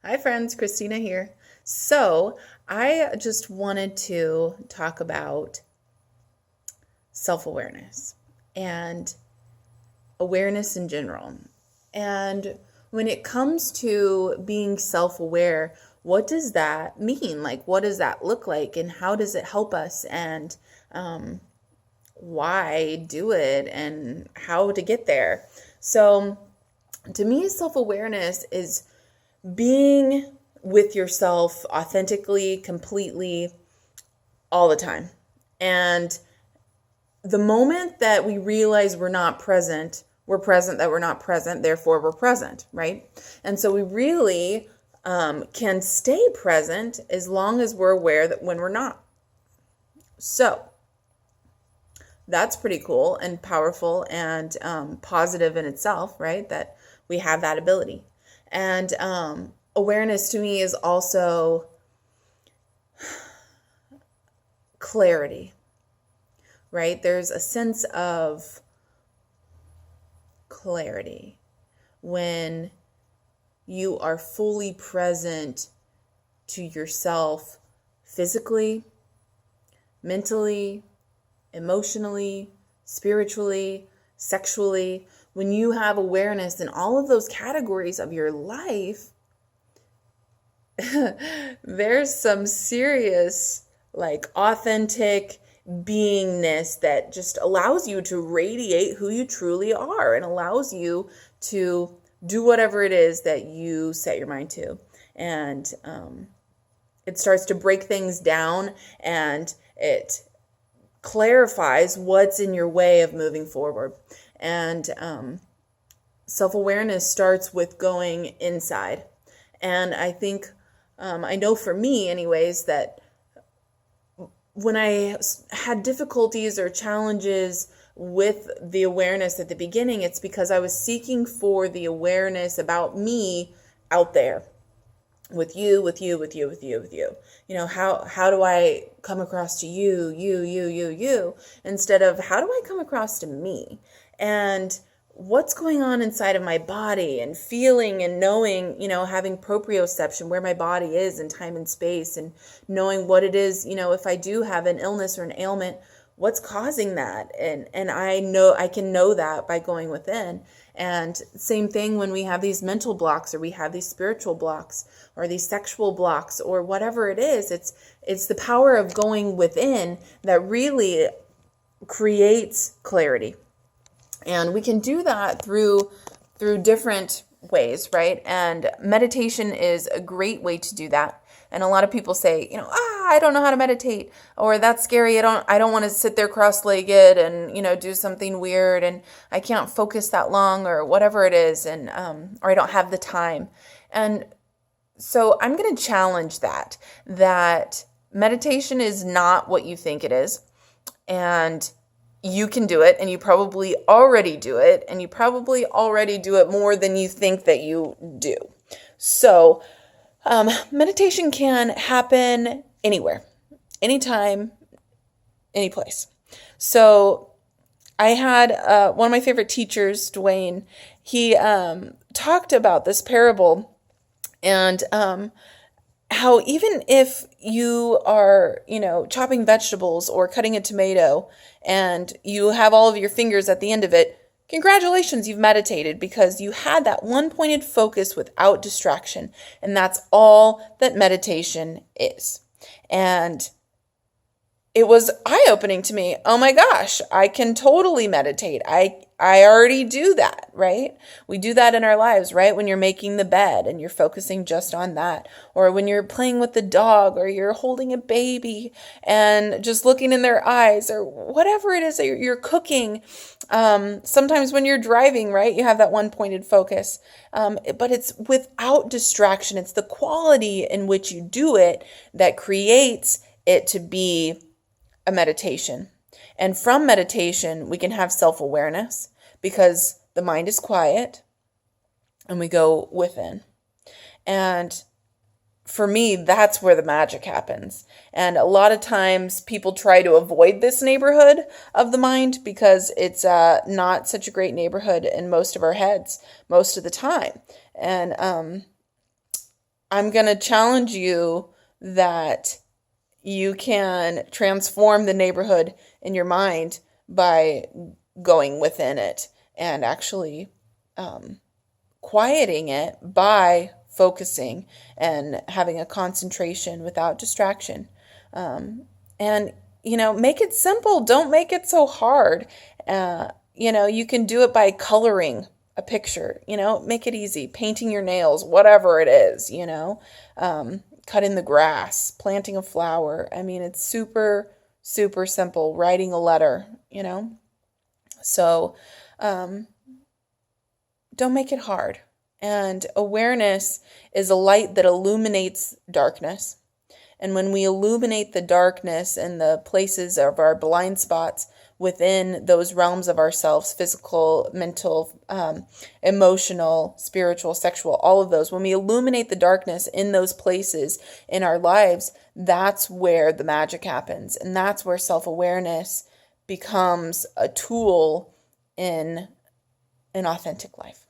Hi friends, Kristina here. So, I just wanted to talk about self-awareness and awareness in general. And when it comes to being self-aware, what does that mean? Like, what does that look like? And how does it help us? And why do it? And how to get there? So, to me, self-awareness is being with yourself authentically, completely, all the time. And the moment that we realize we're present that we're not present, therefore we're present, right? And so we really can stay present as long as we're aware that when we're not. So that's pretty cool and powerful and positive in itself, right? That we have that ability. And awareness to me is also clarity, right? There's a sense of clarity when you are fully present to yourself physically, mentally, emotionally, spiritually, sexually. When you have awareness in all of those categories of your life, there's some serious, like, authentic beingness that just allows you to radiate who you truly are and allows you to do whatever it is that you set your mind to. And it starts to break things down and it clarifies what's in your way of moving forward. And self-awareness starts with going inside. And I think, I know for me anyways, that when I had difficulties or challenges with the awareness at the beginning, it's because I was seeking for the awareness about me out there. With you. You know, how do I come across to you, instead of how do I come across to me? And what's going on inside of my body and feeling and knowing, having proprioception, where my body is in time and space, and knowing what it is, if I do have an illness or an ailment, what's causing that? And I know I can know that by going within. And same thing when we have these mental blocks or we have these spiritual blocks or these sexual blocks or whatever it is, it's the power of going within that really creates clarity. And we can do that through different ways, right? And meditation is a great way to do that. And a lot of people say, I don't know how to meditate, or that's scary. I don't want to sit there cross-legged and, do something weird, and I can't focus that long, or whatever it is, and or I don't have the time. And so I'm going to challenge that meditation is not what you think it is. And you can do it, and you probably already do it, and you probably already do it more than you think that you do. So meditation can happen anywhere, anytime, any place. So I had one of my favorite teachers, Dwayne, he talked about this parable and how even if you are, chopping vegetables or cutting a tomato and you have all of your fingers at the end of it, congratulations, you've meditated because you had that one pointed focus without distraction. And that's all that meditation is. And it was eye-opening to me. Oh my gosh, I can totally meditate. I already do that, right? We do that in our lives, right? When you're making the bed and you're focusing just on that, or when you're playing with the dog, or you're holding a baby and just looking in their eyes, or whatever it is that you're cooking. Sometimes when you're driving, right, you have that one pointed focus, but it's without distraction. It's the quality in which you do it that creates it to be a meditation. And from meditation, we can have self-awareness because the mind is quiet and we go within. And for me, that's where the magic happens. And a lot of times people try to avoid this neighborhood of the mind because it's not such a great neighborhood in most of our heads most of the time. And I'm going to challenge you that you can transform the neighborhood in your mind by going within it and actually quieting it by focusing and having a concentration without distraction. And, make it simple. Don't make it so hard. You can do it by coloring a picture, make it easy, painting your nails, whatever it is, cutting the grass, planting a flower. I mean, it's super, super simple, writing a letter, So, don't make it hard. And awareness is a light that illuminates darkness. And when we illuminate the darkness and the places of our blind spots within those realms of ourselves, physical, mental, emotional, spiritual, sexual, all of those, when we illuminate the darkness in those places in our lives, that's where the magic happens. And that's where self-awareness becomes a tool in an authentic life.